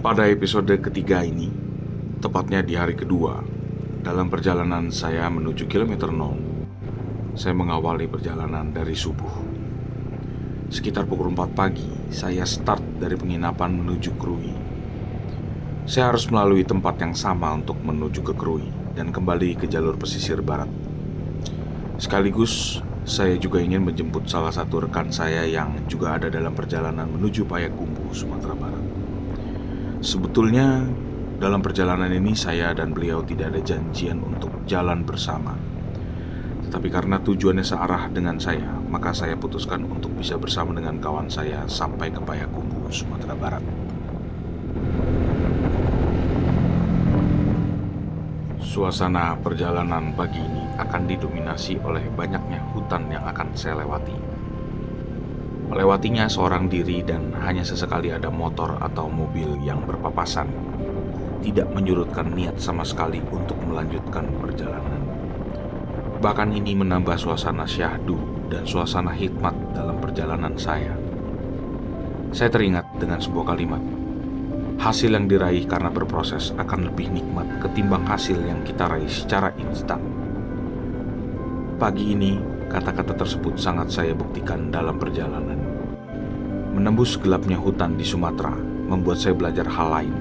Pada episode ketiga ini, tepatnya di hari kedua, dalam perjalanan saya menuju kilometer 0, saya mengawali perjalanan dari subuh. Sekitar pukul 4 pagi, saya start dari penginapan menuju Krui. Saya harus melalui tempat yang sama untuk menuju ke Krui dan kembali ke jalur pesisir barat. Sekaligus, saya juga ingin menjemput salah satu rekan saya yang juga ada dalam perjalanan menuju Payakumbuh, Sumatera Barat. Sebetulnya, dalam perjalanan ini saya dan beliau tidak ada janjian untuk jalan bersama. Tetapi karena tujuannya searah dengan saya, maka saya putuskan untuk bisa bersama dengan kawan saya sampai ke Payakumbuh, Sumatera Barat. Suasana perjalanan pagi ini akan didominasi oleh banyaknya hutan yang akan saya lewati. Melewatinya seorang diri dan hanya sesekali ada motor atau mobil yang berpapasan, tidak menyurutkan niat sama sekali untuk melanjutkan perjalanan. Bahkan ini menambah suasana syahdu dan suasana hikmat dalam perjalanan saya. Saya teringat dengan sebuah kalimat, hasil yang diraih karena berproses akan lebih nikmat ketimbang hasil yang kita raih secara instan. Pagi ini, kata-kata tersebut sangat saya buktikan dalam perjalanan. Menembus gelapnya hutan di Sumatera membuat saya belajar hal lain,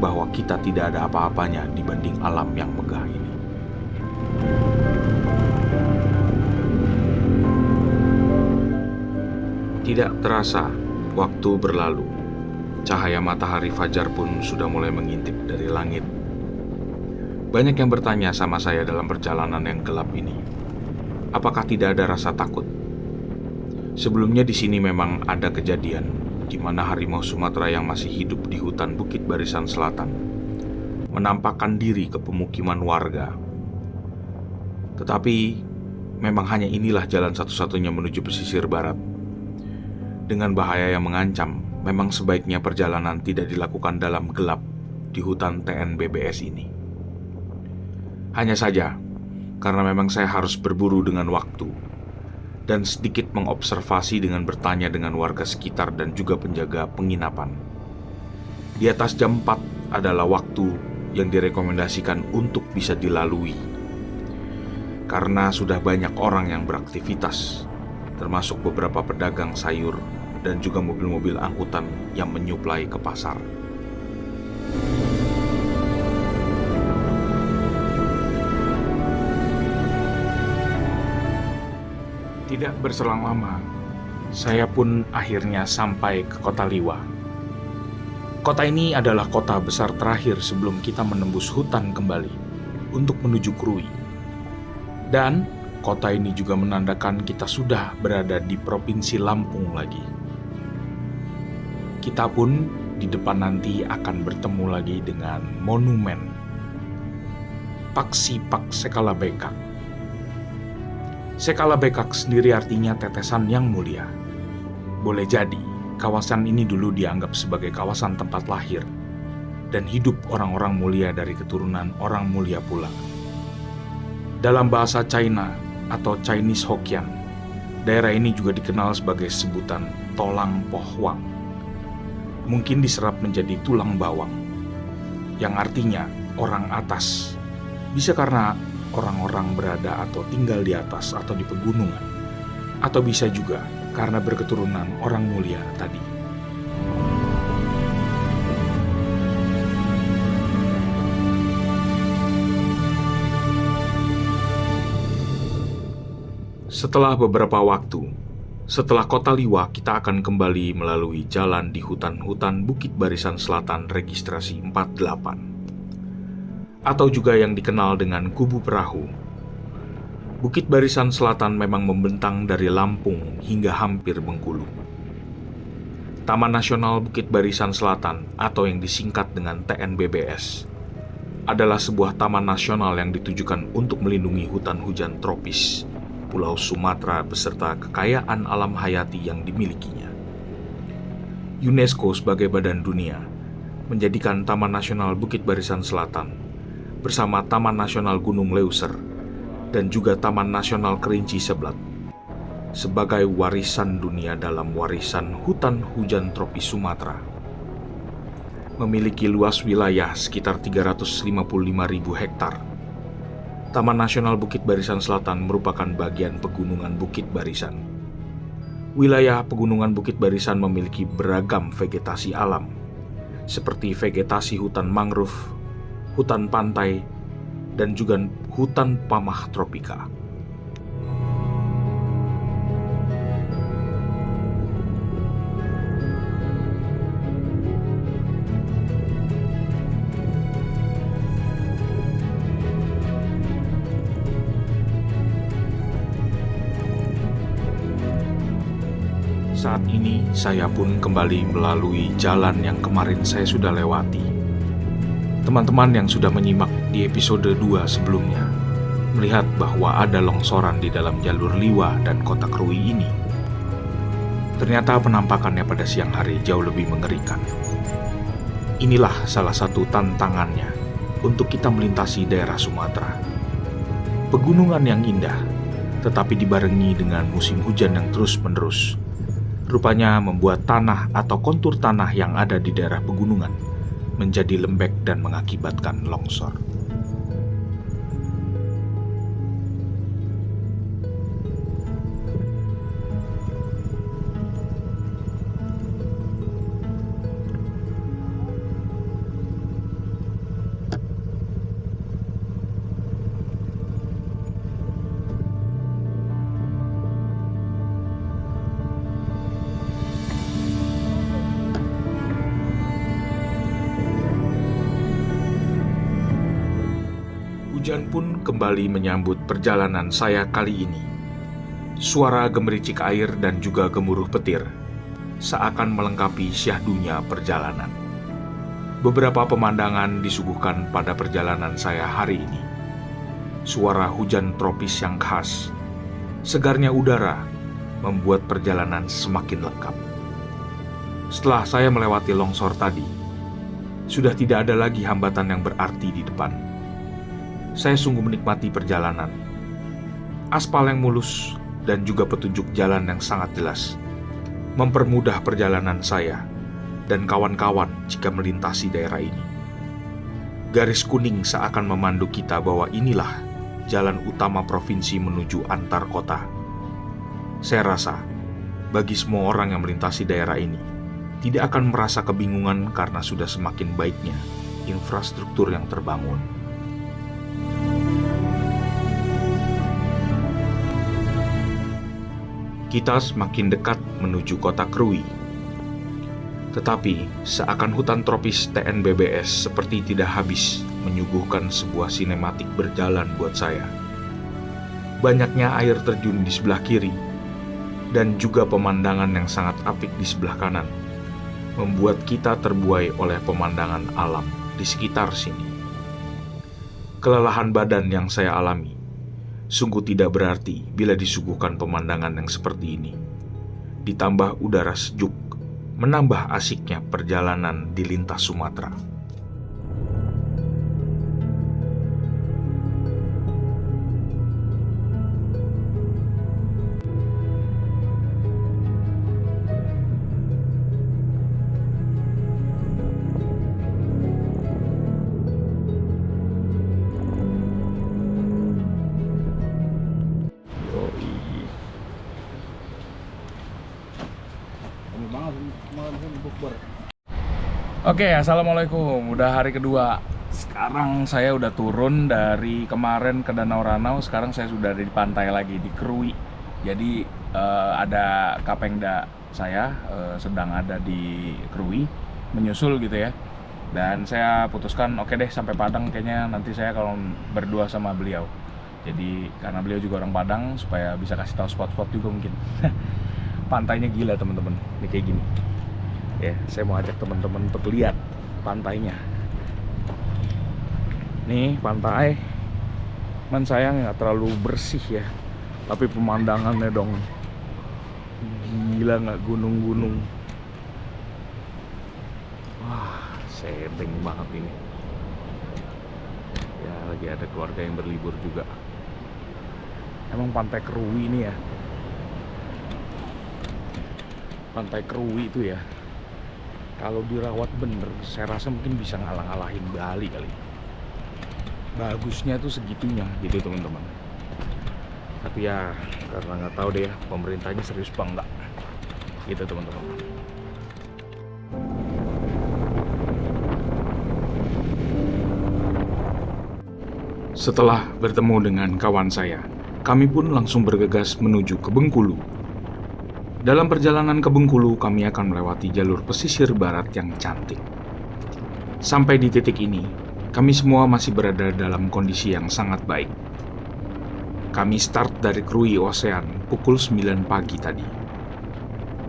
bahwa kita tidak ada apa-apanya dibanding alam yang megah ini. Tidak terasa, waktu berlalu. Cahaya matahari fajar pun sudah mulai mengintip dari langit. Banyak yang bertanya sama saya dalam perjalanan yang gelap ini, apakah tidak ada rasa takut? Sebelumnya di sini memang ada kejadian di mana harimau Sumatera yang masih hidup di hutan Bukit Barisan Selatan menampakkan diri ke pemukiman warga. Tetapi memang hanya inilah jalan satu-satunya menuju pesisir barat. Dengan bahaya yang mengancam, memang sebaiknya perjalanan tidak dilakukan dalam gelap di hutan TNBBS ini. Hanya saja, karena memang saya harus berburu dengan waktu dan sedikit mengobservasi dengan bertanya dengan warga sekitar dan juga penjaga penginapan. Di atas jam 4 adalah waktu yang direkomendasikan untuk bisa dilalui. Karena sudah banyak orang yang beraktivitas, termasuk beberapa pedagang sayur dan juga mobil-mobil angkutan yang menyuplai ke pasar. Tidak berselang lama, saya pun akhirnya sampai ke kota Liwa. Kota ini adalah kota besar terakhir sebelum kita menembus hutan kembali untuk menuju Krui. Dan kota ini juga menandakan kita sudah berada di Provinsi Lampung lagi. Kita pun di depan nanti akan bertemu lagi dengan monumen Paksipak Sekalabekak. Sekalabekak sendiri artinya tetesan yang mulia. Boleh jadi, kawasan ini dulu dianggap sebagai kawasan tempat lahir dan hidup orang-orang mulia dari keturunan orang mulia pula. Dalam bahasa China atau Chinese Hokkien, daerah ini juga dikenal sebagai sebutan Tolang Pohwang. Mungkin diserap menjadi tulang bawang, yang artinya orang atas. Bisa karena orang-orang berada atau tinggal di atas atau di pegunungan, atau bisa juga karena berketurunan orang mulia tadi. Setelah beberapa waktu, setelah kota Liwa, kita akan kembali melalui jalan di hutan-hutan Bukit Barisan Selatan registrasi 48. Atau juga yang dikenal dengan Kubu Perahu. Bukit Barisan Selatan memang membentang dari Lampung hingga hampir Bengkulu. Taman Nasional Bukit Barisan Selatan atau yang disingkat dengan TNBBS adalah sebuah taman nasional yang ditujukan untuk melindungi hutan hujan tropis Pulau Sumatera beserta kekayaan alam hayati yang dimilikinya. UNESCO sebagai badan dunia menjadikan Taman Nasional Bukit Barisan Selatan bersama Taman Nasional Gunung Leuser dan juga Taman Nasional Kerinci Seblat sebagai warisan dunia dalam warisan hutan hujan tropis Sumatera. memiliki luas wilayah sekitar 355.000 hektar. Taman Nasional Bukit Barisan Selatan merupakan bagian pegunungan Bukit Barisan. Wilayah pegunungan Bukit Barisan memiliki beragam vegetasi alam, seperti vegetasi hutan mangrove, hutan pantai, dan juga hutan pamah tropika. Saat ini saya pun kembali melalui jalan yang kemarin saya sudah lewati. Teman-teman yang sudah menyimak di episode 2 sebelumnya melihat bahwa ada longsoran di dalam jalur Liwa dan Kota Krui ini. Ternyata penampakannya pada siang hari jauh lebih mengerikan. Inilah salah satu tantangannya untuk kita melintasi daerah Sumatera. Pegunungan yang indah, tetapi dibarengi dengan musim hujan yang terus-menerus, rupanya membuat tanah atau kontur tanah yang ada di daerah pegunungan menjadi lembek dan mengakibatkan longsor. Hujan pun kembali menyambut perjalanan saya kali ini. Suara gemericik air dan juga gemuruh petir seakan melengkapi syahdunya perjalanan. Beberapa pemandangan disuguhkan pada perjalanan saya hari ini. Suara hujan tropis yang khas, segarnya udara membuat perjalanan semakin lengkap. Setelah saya melewati longsor tadi, sudah tidak ada lagi hambatan yang berarti di depan. Saya sungguh menikmati perjalanan. Aspal yang mulus dan juga petunjuk jalan yang sangat jelas mempermudah perjalanan saya dan kawan-kawan jika melintasi daerah ini. Garis kuning seakan memandu kita bahwa inilah jalan utama provinsi menuju antar kota. Saya rasa, bagi semua orang yang melintasi daerah ini, tidak akan merasa kebingungan karena sudah semakin baiknya infrastruktur yang terbangun. Kita semakin dekat menuju Kota Krui. Tetapi, seakan hutan tropis TNBBS seperti tidak habis menyuguhkan sebuah sinematik berjalan buat saya. Banyaknya air terjun di sebelah kiri, dan juga pemandangan yang sangat apik di sebelah kanan, membuat kita terbuai oleh pemandangan alam di sekitar sini. Kelelahan badan yang saya alami sungguh tidak berarti bila disuguhkan pemandangan yang seperti ini. Ditambah udara sejuk, menambah asiknya perjalanan di lintas Sumatera. Oke, assalamualaikum. Udah hari kedua. Sekarang saya udah turun dari kemarin ke Danau Ranau. Sekarang saya sudah ada di pantai lagi di Krui. Jadi ada Kapengda saya sedang ada di Krui, menyusul gitu ya. Dan saya putuskan oke deh sampai Padang kayaknya nanti saya kalau berdua sama beliau. Jadi karena beliau juga orang Padang supaya bisa kasih tahu spot-spot juga mungkin. Pantainya gila teman-teman. Ini kayak gini. Ya, saya mau ajak teman-teman untuk lihat pantainya. Nih pantai, man sayang nggak terlalu bersih ya, tapi pemandangannya dong gila nggak, gunung-gunung. Wah, setting banget ini. Ya lagi ada keluarga yang berlibur juga. Emang pantai Krui ini ya, pantai Krui itu ya Kalau dirawat bener, saya rasa mungkin bisa ngalah-ngalahin Bali kali. Bagusnya tuh segitunya gitu teman-teman. Tapi ya karena nggak tahu deh ya pemerintahnya serius apa enggak gitu teman-teman. Setelah bertemu dengan kawan saya, kami pun langsung bergegas menuju ke Bengkulu. Dalam perjalanan ke Bengkulu, kami akan melewati jalur pesisir barat yang cantik. Sampai di titik ini, kami semua masih berada dalam kondisi yang sangat baik. Kami start dari Krui Ocean pukul 9 pagi tadi.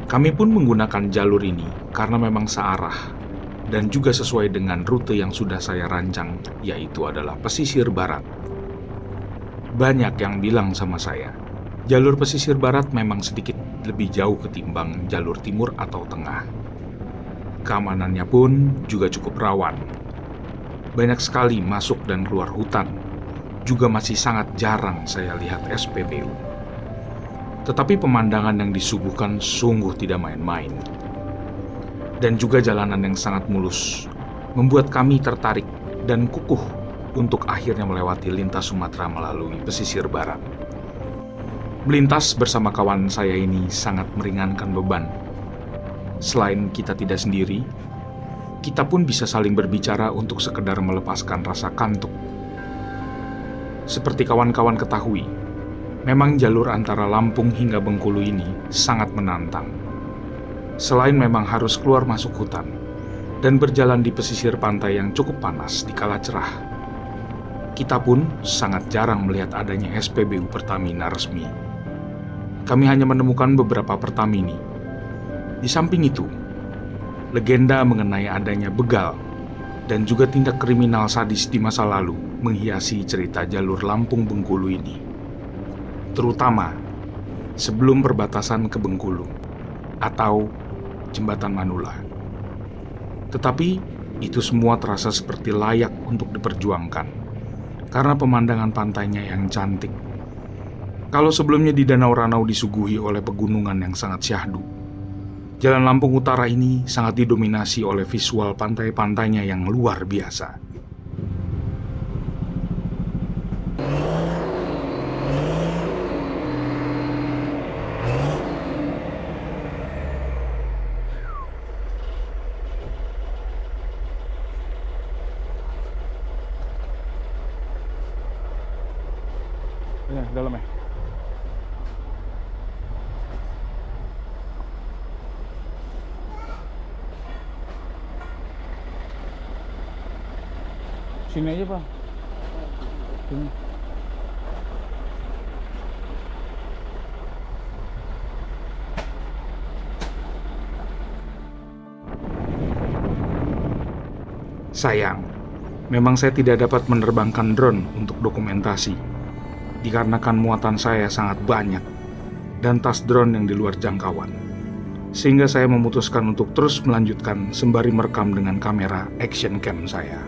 Kami pun menggunakan jalur ini karena memang searah dan juga sesuai dengan rute yang sudah saya rancang, yaitu adalah pesisir barat. Banyak yang bilang sama saya, jalur pesisir barat memang sedikit lebih jauh ketimbang jalur timur atau tengah. Keamanannya pun juga cukup rawan. Banyak sekali masuk dan keluar hutan. Juga masih sangat jarang saya lihat SPBU. Tetapi pemandangan yang disuguhkan sungguh tidak main-main. Dan juga jalanan yang sangat mulus, membuat kami tertarik dan kukuh untuk akhirnya melewati lintas Sumatera melalui pesisir barat. Melintas bersama kawan saya ini sangat meringankan beban. Selain kita tidak sendiri, kita pun bisa saling berbicara untuk sekedar melepaskan rasa kantuk. Seperti kawan-kawan ketahui, memang jalur antara Lampung hingga Bengkulu ini sangat menantang. Selain memang harus keluar masuk hutan dan berjalan di pesisir pantai yang cukup panas di kala cerah, kita pun sangat jarang melihat adanya SPBU Pertamina resmi. Kami hanya menemukan beberapa Pertamini. Di samping itu, legenda mengenai adanya begal dan juga tindak kriminal sadis di masa lalu menghiasi cerita jalur Lampung Bengkulu ini. Terutama sebelum perbatasan ke Bengkulu atau Jembatan Manula. Tetapi itu semua terasa seperti layak untuk diperjuangkan karena pemandangan pantainya yang cantik. Kalau sebelumnya di Danau Ranau disuguhi oleh pegunungan yang sangat syahdu, Jalan Lampung Utara ini sangat didominasi oleh visual pantai-pantainya yang luar biasa. Ya, dalam ya. Sini aja, Pak. Sini. Sayang, memang saya tidak dapat menerbangkan drone untuk dokumentasi, dikarenakan muatan saya sangat banyak dan tas drone yang di luar jangkauan. Sehingga saya memutuskan untuk terus melanjutkan sembari merekam dengan kamera action cam saya.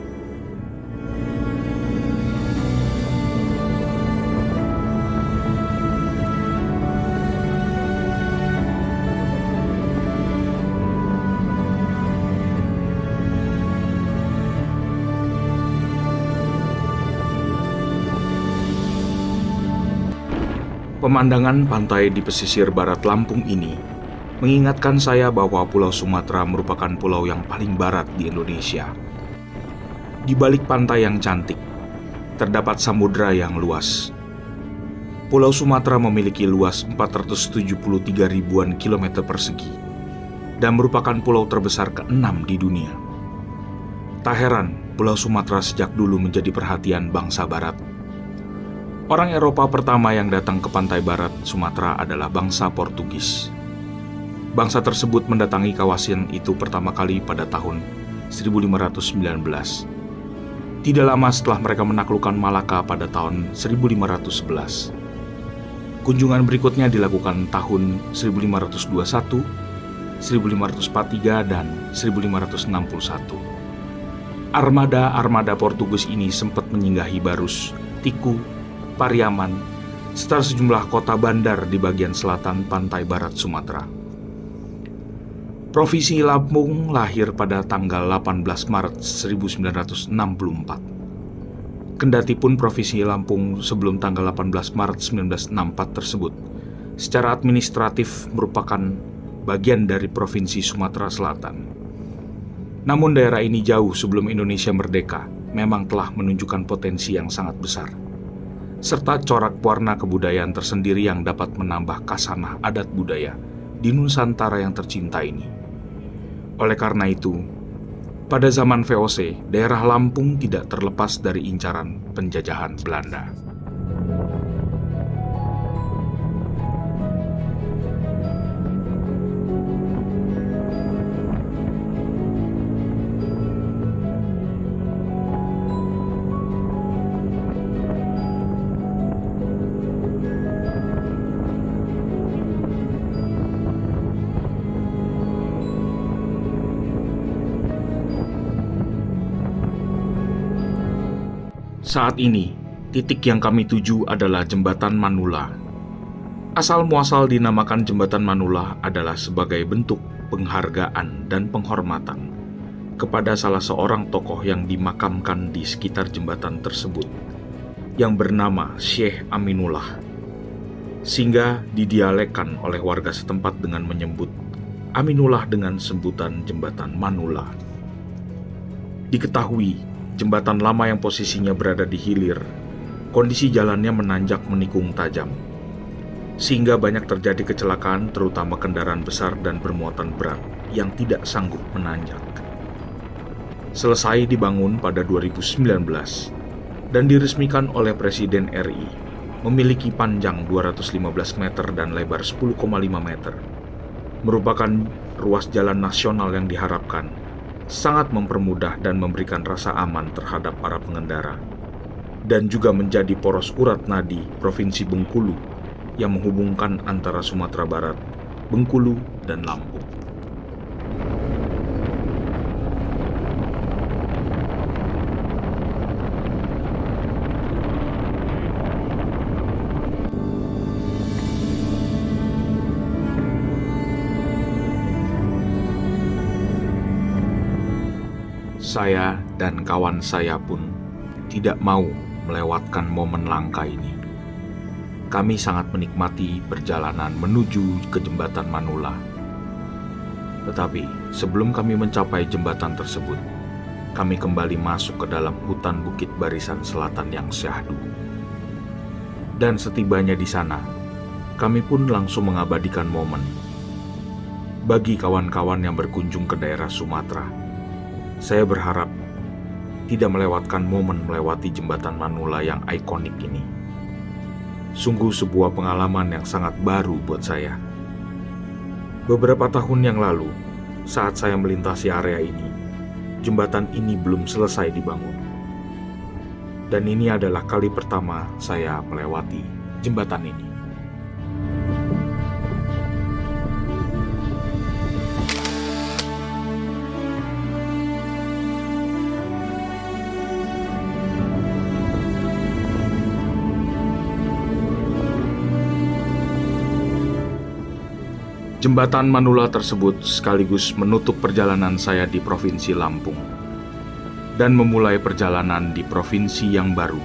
Pemandangan pantai di pesisir barat Lampung ini mengingatkan saya bahwa Pulau Sumatera merupakan pulau yang paling barat di Indonesia. Di balik pantai yang cantik, terdapat samudra yang luas. Pulau Sumatera memiliki luas 473 ribuan kilometer persegi dan merupakan pulau terbesar ke-6 di dunia. Tak heran, Pulau Sumatera sejak dulu menjadi perhatian bangsa barat. Orang Eropa pertama yang datang ke pantai barat Sumatera adalah bangsa Portugis. Bangsa tersebut mendatangi kawasan itu pertama kali pada tahun 1519. Tidak lama setelah mereka menaklukkan Malaka pada tahun 1511. Kunjungan berikutnya dilakukan tahun 1521, 1543, dan 1561. Armada Portugis ini sempat menyinggahi Barus, Tiku, Pariaman, serta sejumlah kota bandar di bagian selatan pantai barat Sumatera. Provinsi Lampung lahir pada tanggal 18 Maret 1964. Kendatipun Provinsi Lampung sebelum tanggal 18 Maret 1964 tersebut secara administratif merupakan bagian dari Provinsi Sumatera Selatan. Namun daerah ini jauh sebelum Indonesia merdeka memang telah menunjukkan potensi yang sangat besar, serta corak warna kebudayaan tersendiri yang dapat menambah khasanah adat budaya di Nusantara yang tercinta ini. Oleh karena itu, pada zaman VOC, daerah Lampung tidak terlepas dari incaran penjajahan Belanda. Saat ini, titik yang kami tuju adalah Jembatan Manula. Asal muasal dinamakan Jembatan Manula adalah sebagai bentuk penghargaan dan penghormatan kepada salah seorang tokoh yang dimakamkan di sekitar jembatan tersebut, yang bernama Syekh Aminullah, sehingga didialekkan oleh warga setempat dengan menyebut Aminullah dengan sebutan Jembatan Manula. Diketahui, jembatan lama yang posisinya berada di hilir, kondisi jalannya menanjak menikung tajam, sehingga banyak terjadi kecelakaan terutama kendaraan besar dan bermuatan berat yang tidak sanggup menanjak. Selesai dibangun pada 2019 dan diresmikan oleh Presiden RI, memiliki panjang 215 meter dan lebar 10,5 meter, merupakan ruas jalan nasional yang diharapkan sangat mempermudah dan memberikan rasa aman terhadap para pengendara, dan juga menjadi poros urat nadi Provinsi Bengkulu yang menghubungkan antara Sumatera Barat, Bengkulu, dan Lampung. Saya dan kawan saya pun tidak mau melewatkan momen langka ini. Kami sangat menikmati perjalanan menuju ke Jembatan Manula. Tetapi sebelum kami mencapai jembatan tersebut, kami kembali masuk ke dalam hutan Bukit Barisan Selatan yang syahdu. Dan setibanya di sana, kami pun langsung mengabadikan momen. Bagi kawan-kawan yang berkunjung ke daerah Sumatera, saya berharap tidak melewatkan momen melewati Jembatan Manula yang ikonik ini. Sungguh sebuah pengalaman yang sangat baru buat saya. Beberapa tahun yang lalu, saat saya melintasi area ini, jembatan ini belum selesai dibangun. Dan ini adalah kali pertama saya melewati jembatan ini. Jembatan Manula tersebut sekaligus menutup perjalanan saya di Provinsi Lampung dan memulai perjalanan di provinsi yang baru,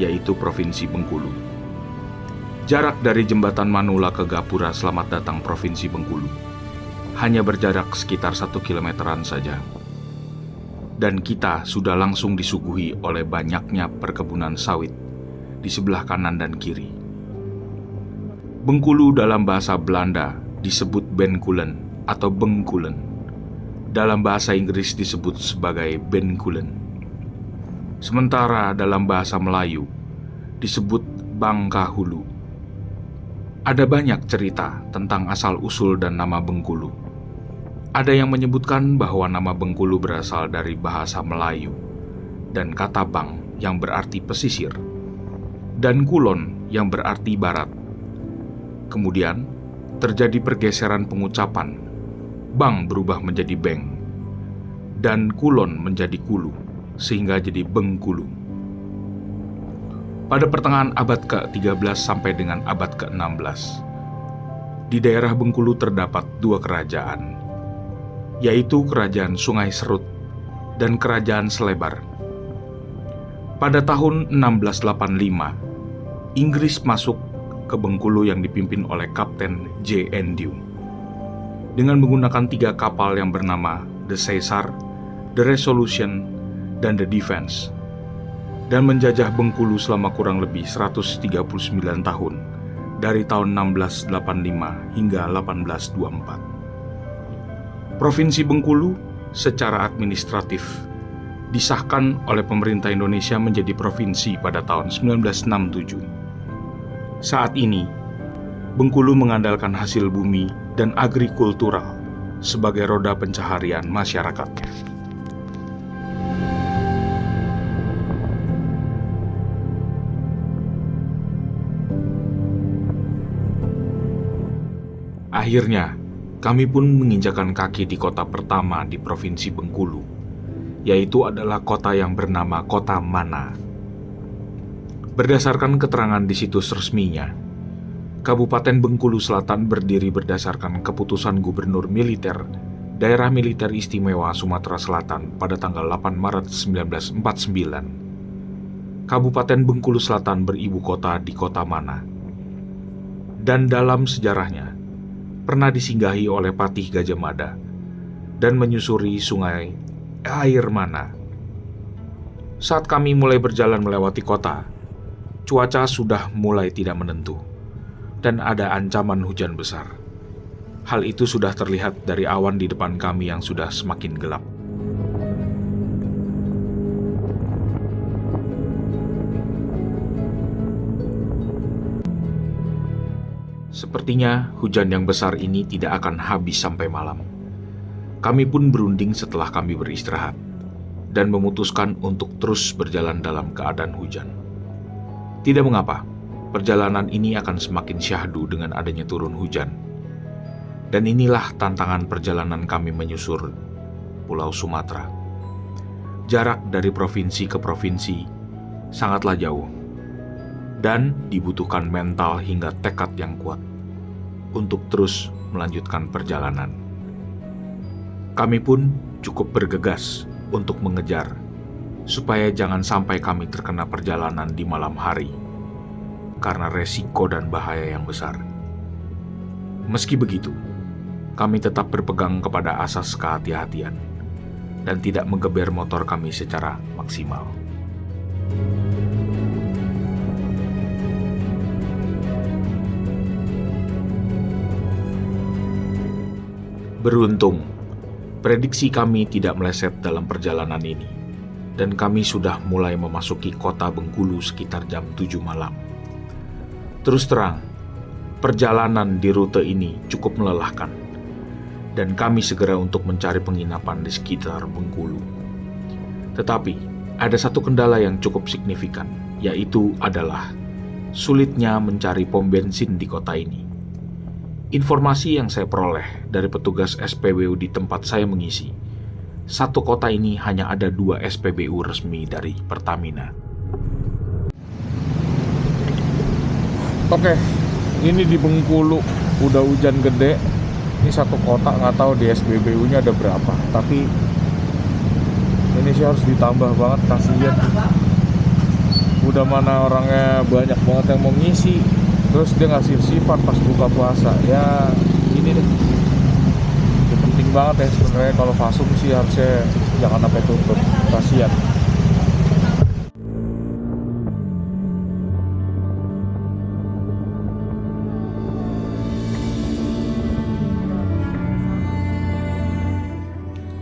yaitu Provinsi Bengkulu. Jarak dari Jembatan Manula ke Gapura Selamat Datang Provinsi Bengkulu hanya berjarak sekitar 1 kilometeran saja. Dan kita sudah langsung disuguhi oleh banyaknya perkebunan sawit di sebelah kanan dan kiri. Bengkulu dalam bahasa Belanda disebut Benkulen atau Bengkulen. Dalam bahasa Inggris disebut sebagai Benkulen. Sementara dalam bahasa Melayu disebut Bangkahulu. Ada banyak cerita tentang asal-usul dan nama Bengkulu. Ada yang menyebutkan bahwa nama Bengkulu berasal dari bahasa Melayu dan kata bang yang berarti pesisir dan kulon yang berarti barat. Kemudian terjadi pergeseran pengucapan. Bang berubah menjadi beng, dan kulon menjadi kulu, sehingga jadi Bengkulu. Pada pertengahan abad ke-13 sampai dengan abad ke-16, di daerah Bengkulu terdapat 2 kerajaan, yaitu Kerajaan Sungai Serut dan Kerajaan Selebar. Pada tahun 1685, Inggris masuk ke Bengkulu yang dipimpin oleh Kapten J.N. Dew dengan menggunakan 3 kapal yang bernama The Caesar, The Resolution, dan The Defense, dan menjajah Bengkulu selama kurang lebih 139 tahun dari tahun 1685 hingga 1824. Provinsi Bengkulu secara administratif disahkan oleh pemerintah Indonesia menjadi provinsi pada tahun 1967. Saat ini, Bengkulu mengandalkan hasil bumi dan agrikultural sebagai roda pencaharian masyarakatnya. Akhirnya, kami pun menginjakan kaki di kota pertama di Provinsi Bengkulu, yaitu adalah kota yang bernama Kota Mana. Berdasarkan keterangan di situs resminya, Kabupaten Bengkulu Selatan berdiri berdasarkan keputusan Gubernur Militer Daerah Militer Istimewa Sumatera Selatan pada tanggal 8 Maret 1949. Kabupaten Bengkulu Selatan beribu kota di Kota Mana. Dan dalam sejarahnya, pernah disinggahi oleh Patih Gajah Mada dan menyusuri sungai Air Mana. Saat kami mulai berjalan melewati kota, cuaca sudah mulai tidak menentu dan ada ancaman hujan besar. Hal itu sudah terlihat dari awan di depan kami yang sudah semakin gelap. Sepertinya hujan yang besar ini tidak akan habis sampai malam. Kami pun berunding setelah kami beristirahat dan memutuskan untuk terus berjalan dalam keadaan hujan. Tidak mengapa, perjalanan ini akan semakin syahdu dengan adanya turun hujan. Dan inilah tantangan perjalanan kami menyusur Pulau Sumatera. Jarak dari provinsi ke provinsi sangatlah jauh, dan dibutuhkan mental hingga tekad yang kuat untuk terus melanjutkan perjalanan. Kami pun cukup bergegas untuk mengejar, supaya jangan sampai kami terkena perjalanan di malam hari, karena resiko dan bahaya yang besar. Meski begitu, kami tetap berpegang kepada asas kehati-hatian, dan tidak menggeber motor kami secara maksimal. Beruntung, prediksi kami tidak meleset dalam perjalanan ini, dan kami sudah mulai memasuki kota Bengkulu sekitar jam 7 malam. Terus terang, perjalanan di rute ini cukup melelahkan, dan kami segera untuk mencari penginapan di sekitar Bengkulu. Tetapi, ada satu kendala yang cukup signifikan, yaitu adalah sulitnya mencari pom bensin di kota ini. Informasi yang saya peroleh dari petugas SPBU di tempat saya mengisi, satu kota ini hanya ada 2 SPBU resmi dari Pertamina. Oke, ini di Bengkulu udah hujan gede. Ini satu kota, nggak tahu di SPBU-nya ada berapa, tapi ini sih harus ditambah banget, kasihan. Udah mana orangnya banyak banget yang mau ngisi, terus dia ngasih sifat pas buka puasa. Ya ini deh, itu penting banget ya sebenarnya. Kalau Fasum sih harusnya jangan sampai tutup, kasihan.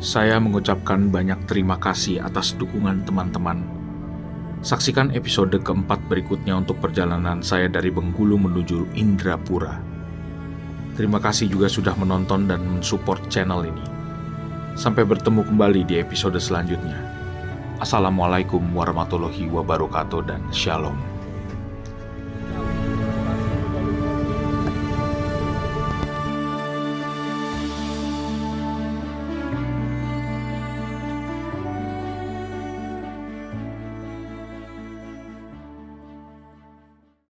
Saya mengucapkan banyak terima kasih atas dukungan teman-teman. Saksikan episode keempat berikutnya untuk perjalanan saya dari Bengkulu menuju Indrapura. Terima kasih juga sudah menonton dan mensupport channel ini. Sampai bertemu kembali di episode selanjutnya. Assalamualaikum warahmatullahi wabarakatuh dan shalom.